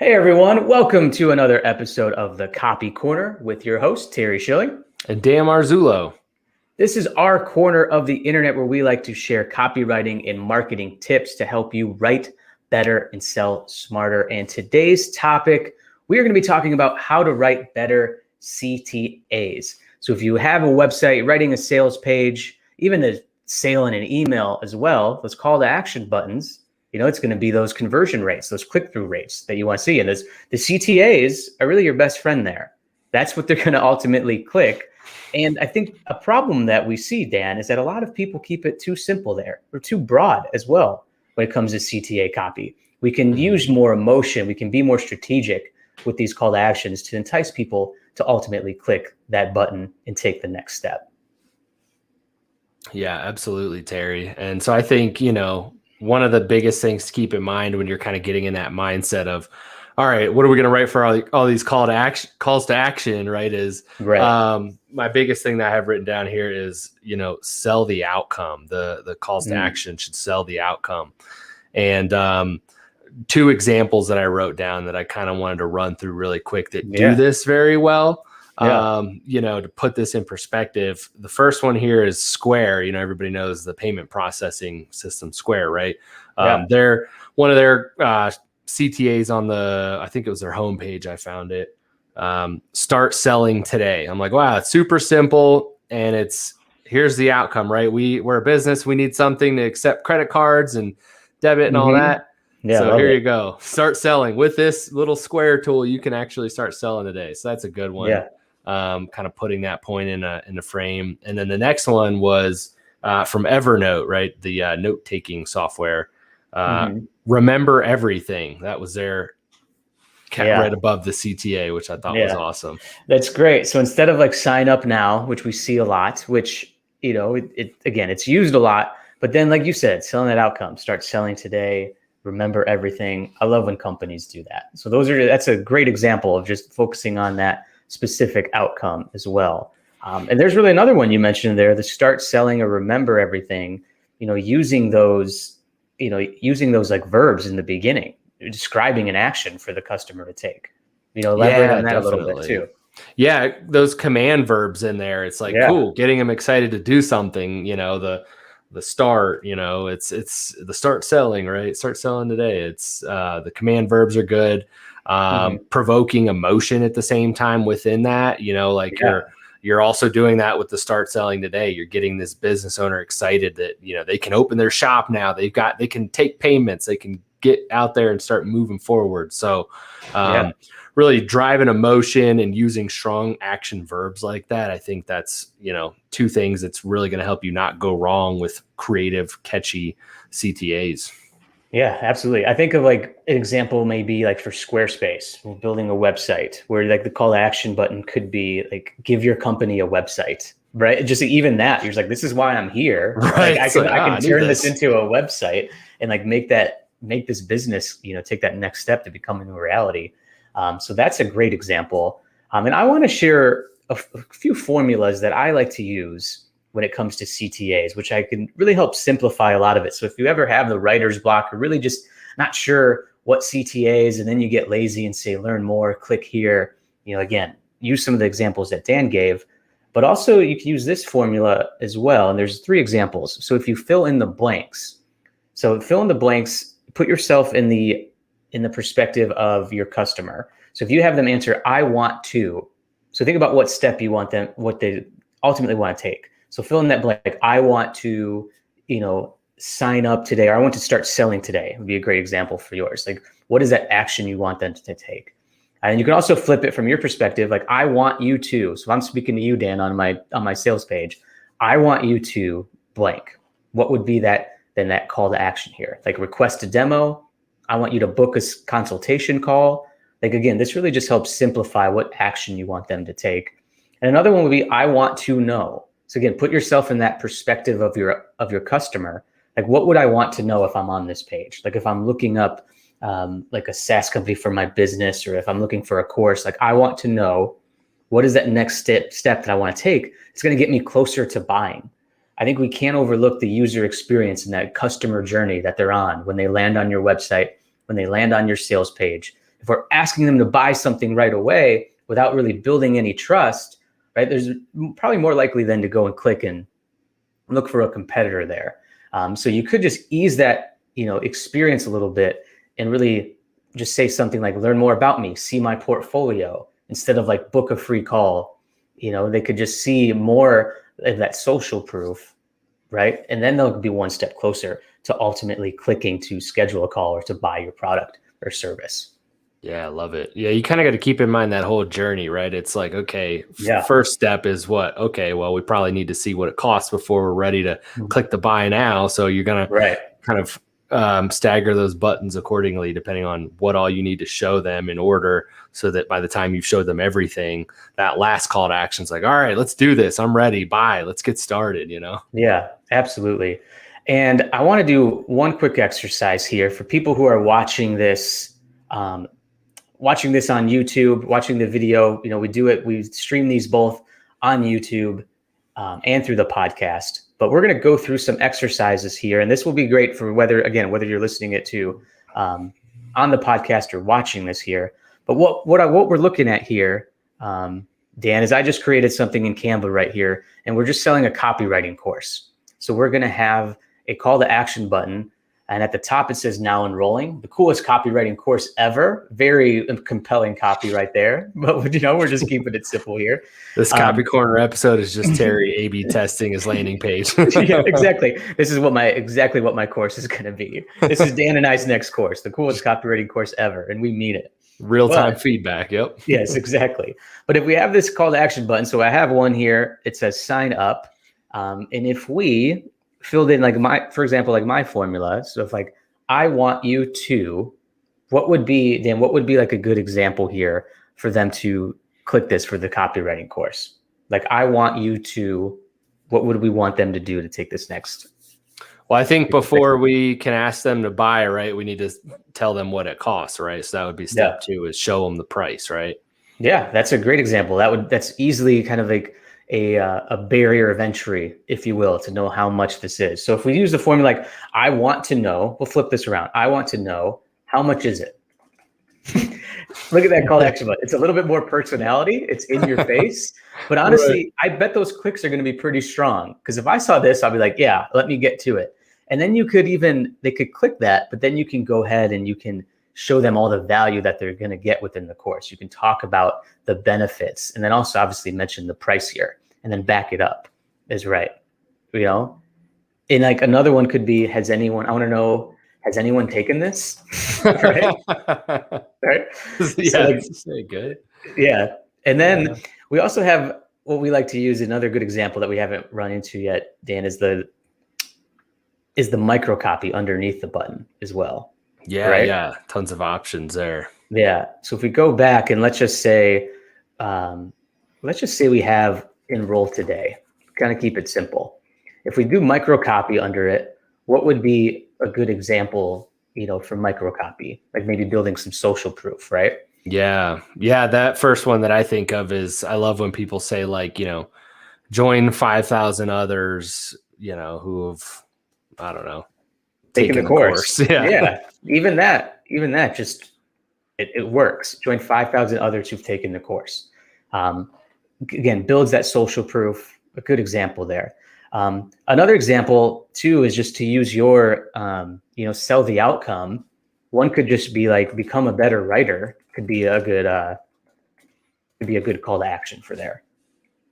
Hey everyone, welcome to another episode of the Copy Corner with your host, Terry Schilling. And Dan Marzullo. This is our corner of the internet where we like to share copywriting and marketing tips to help you write better and sell smarter. And today's topic, we are going to be talking about how to write better CTAs. So if you have a website, writing a sales page, even a sale in an email as well, those call to action buttons, it's going to be those conversion rates, those click-through rates that you want to see. And the CTAs are really your best friend there. That's what they're going to ultimately click. And I think a problem that we see, Dan, is that a lot of people keep it too simple there, or too broad as well when it comes to CTA copy. We can use more emotion. We can be more strategic with these call to actions to entice people to ultimately click that button and take the next step. Yeah, absolutely, Terry. And so I think, one of the biggest things to keep in mind when you're kind of getting in that mindset of, all right, what are we going to write for all these calls to action, right? My biggest thing that I have written down here is, sell the outcome. The calls to action should sell the outcome. And two examples that I wrote down that I kind of wanted to run through really quick that do this very well. To put this in perspective, the first one here is Square. Everybody knows the payment processing system Square, right? They're one of their CTAs on I think it was their homepage. I found it. Start selling today. I'm like, wow, it's super simple. And here's the outcome, right? We're a business. We need something to accept credit cards and debit and all that. Yeah, so here you go. Start selling with this little Square tool. You can actually start selling today. So that's a good one. Yeah. Kind of putting that point in a frame. And then the next one was from Evernote, right? The note-taking software. Remember everything. That was their right above the CTA, which I thought was awesome. That's great. So instead of like sign up now, which we see a lot, which, it's used a lot, but then like you said, selling that outcome, start selling today, remember everything. I love when companies do that. So that's a great example of just focusing on that specific outcome as well. And there's really another one you mentioned there, the start selling or remember everything, using those like verbs in the beginning, describing an action for the customer to take, elaborate on that definitely. A little bit too. Yeah. Those command verbs in there. It's like, cool, getting them excited to do something, the start, it's the start selling, right? Start selling today. It's the command verbs are good. Provoking emotion at the same time within that, you're also doing that with the start selling today. You're getting this business owner excited that, they can open their shop now. They can take payments. They can get out there and start moving forward. So, really driving emotion and using strong action verbs like that. I think that's, two things that's really going to help you not go wrong with creative, catchy CTAs. Yeah, absolutely. I think of like an example maybe like for Squarespace, building a website where like the call to action button could be like, give your company a website, right? Just even that, you're just like, this is why I'm here. Right. Like, I can turn this into a website and like make this business, take that next step to becoming a reality. So that's a great example. And I want to share a few formulas that I like to use when it comes to CTAs, which I can really help simplify a lot of it. So if you ever have the writer's block or really just not sure what CTAs, and then you get lazy and say, learn more, click here, again, use some of the examples that Dan gave, but also you can use this formula as well. And there's 3 examples. So if you fill in the blanks, put yourself in the perspective of your customer. So if you have them answer, I want to, so think about what step you want them, what they ultimately want to take. So fill in that blank. I want to, sign up today, or I want to start selling today would be a great example for yours. Like, what is that action you want them to take? And you can also flip it from your perspective. Like, I want you to, so I'm speaking to you, Dan, on my sales page. I want you to blank. What would be that call to action here? Like, request a demo. I want you to book a consultation call. Like, again, this really just helps simplify what action you want them to take. And another one would be, I want to know. So again, put yourself in that perspective of your customer. Like, what would I want to know if I'm on this page? Like, if I'm looking up like a SaaS company for my business, or if I'm looking for a course, like, I want to know what is that next step that I want to take. It's going to get me closer to buying. I think we can't overlook the user experience and that customer journey that they're on when they land on your website, when they land on your sales page. if we're asking them to buy something right away without really building any trust, right, there's probably more likely than to go and click and look for a competitor there. So you could just ease that, experience a little bit and really just say something like, learn more about me, see my portfolio, instead of like book a free call. They could just see more of that social proof, right? And then they'll be one step closer to ultimately clicking to schedule a call or to buy your product or service. Yeah, I love it. Yeah, you kind of got to keep in mind that whole journey, right? It's like, okay, first step is what? Okay, well, we probably need to see what it costs before we're ready to click the buy now. So you're going to kind of stagger those buttons accordingly, depending on what all you need to show them in order, so that by the time you've showed them everything, that last call to action is like, all right, let's do this. I'm ready. Buy. Let's get started, Yeah, absolutely. And I want to do one quick exercise here for people who are watching this on YouTube, watching the video. We stream these both on YouTube and through the podcast. But we're going to go through some exercises here, and this will be great for whether you're listening it to on the podcast or watching this here. But what we're looking at here, Dan, is I just created something in Canva right here, and we're just selling a copywriting course. So we're going to have a call to action button. And at the top, it says now enrolling, the coolest copywriting course ever. Very compelling copy right there. But, we're just keeping it simple here. This Copy Corner episode is just Terry A/B testing his landing page. Yeah, exactly. This is exactly what my course is going to be. This is Dan and I's next course, the coolest copywriting course ever. And we mean it. Real-time feedback. Yep. Yes, exactly. But if we have this call to action button, so I have one here, it says sign up. And if we filled in for example, my formula. So if I want you to, what would be like a good example here for them to click this for the copywriting course? I want you to, what would we want them to do to take this next? Well, I think before we can ask them to buy, right, we need to tell them what it costs, right? So that would be step 2, is show them the price, right? Yeah, that's a great example. That's easily kind of like a barrier of entry, if you will, to know how much this is. So if we use the formula I want to know, we'll flip this around. I want to know, how much is it? Look at that call to action button. It's a little bit more personality. It's in your face. But honestly, I bet those clicks are going to be pretty strong. Because if I saw this, I'll be like, yeah, let me get to it. And then they could click that, but then you can go ahead and you can show them all the value that they're going to get within the course. You can talk about the benefits, and then also obviously mention the price here, and then back it up is right. And another one could be, has anyone taken this? Right. Right. Yeah. So good. Yeah. And then we also have what we like to use. Another good example that we haven't run into yet, Dan, is the micro copy underneath the button as well. Yeah. Right? Yeah. Tons of options there. Yeah. So if we go back and let's just say we have enroll today, kind of keep it simple. If we do micro copy under it, what would be a good example, for micro copy? Maybe building some social proof, right? Yeah. Yeah. That first one that I think of is, I love when people say join 5,000 others, who have, I don't know, taking the course. Yeah. Yeah. Even that just, it works. Join 5,000 others who've taken the course. Again, builds that social proof. A good example there. Another example too is just to use your, sell the outcome. One could just be become a better writer. Could be a good call to action for there.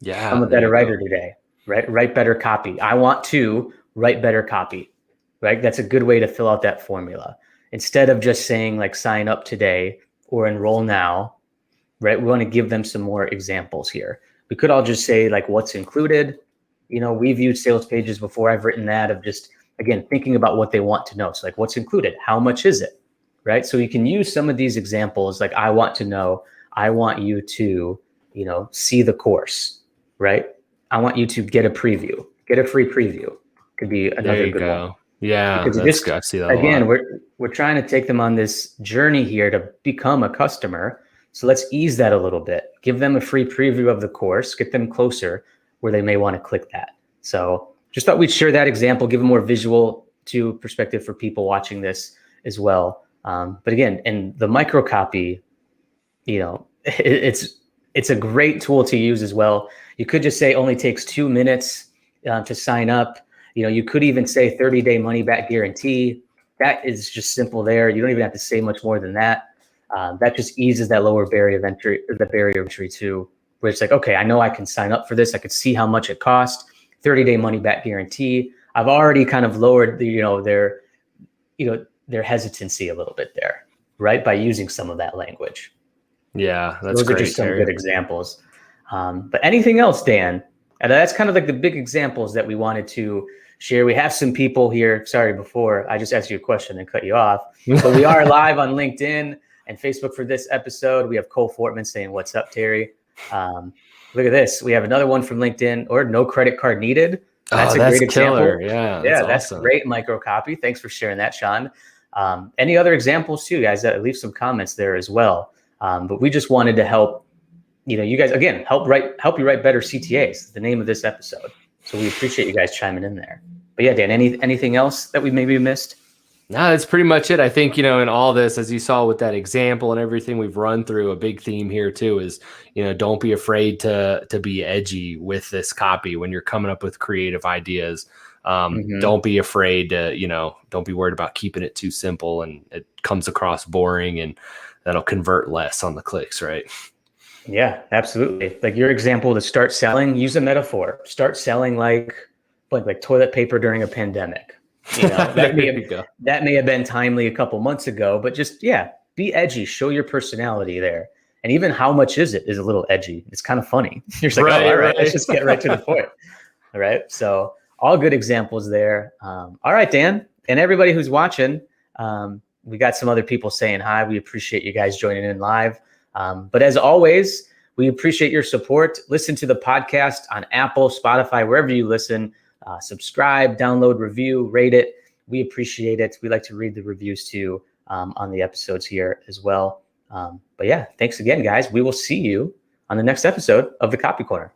Yeah. I'm a better writer today, right? Write better copy. I want to write better copy, right? That's a good way to fill out that formula. Instead of just saying sign up today or enroll now, right? We want to give them some more examples here. We could all just say what's included. We've used sales pages before. I've written that of just, again, thinking about what they want to know. So what's included? How much is it? Right? So you can use some of these examples. I want to know, I want you to, see the course, right? I want you to get a preview, get a free preview. Could be another good one. Yeah. Because I see that again, we're trying to take them on this journey here to become a customer. So let's ease that a little bit. Give them a free preview of the course, get them closer where they may want to click that. So just thought we'd share that example, give a more visual to perspective for people watching this as well. But again, in the micro copy, it's a great tool to use as well. You could just say only takes 2 minutes to sign up. You could even say 30-day money back guarantee. That is just simple there. You don't even have to say much more than that. That just eases that lower barrier of entry, or the barrier of entry too, where it's like, okay, I know I can sign up for this. I could see how much it costs. 30-day money back guarantee. I've already kind of lowered their hesitancy a little bit there, right? By using some of that language. Yeah, that's Those great, are just some Terry. good examples. But anything else, Dan? And that's kind of like the big examples that we wanted to share. We have some people here. Sorry, before I just asked you a question and cut you off. But we are live on LinkedIn and Facebook for this episode. We have Cole Fortman saying, "What's up, Terry?" Look at this. We have another one from LinkedIn, or no credit card needed. That's a great killer. example. Yeah, that's awesome. great micro copy. Thanks for sharing that, Sean. Any other examples too, guys? Leave some comments there as well. But we just wanted to help, you guys, again, help you write better CTAs, the name of this episode. So we appreciate you guys chiming in there. But yeah, Dan, anything else that we maybe missed? No, that's pretty much it. I think, in all this, as you saw with that example and everything we've run through, a big theme here too is, don't be afraid to be edgy with this copy when you're coming up with creative ideas. Don't be afraid to, don't be worried about keeping it too simple and it comes across boring, and that'll convert less on the clicks, right? Yeah, absolutely. Like your example to start selling, use a metaphor. Start selling like toilet paper during a pandemic. That may have been timely a couple months ago, but just, be edgy, show your personality there. And even how much is it is a little edgy. It's kind of funny. You're just like, all right, let's just get right to the point. All right. So all good examples there. All right, Dan, and everybody who's watching, we got some other people saying hi. We appreciate you guys joining in live. But as always, we appreciate your support. Listen to the podcast on Apple, Spotify, wherever you listen. Subscribe, download, review, rate it. We appreciate it. We like to read the reviews too on the episodes here as well. But yeah, thanks again, guys. We will see you on the next episode of The Copy Corner.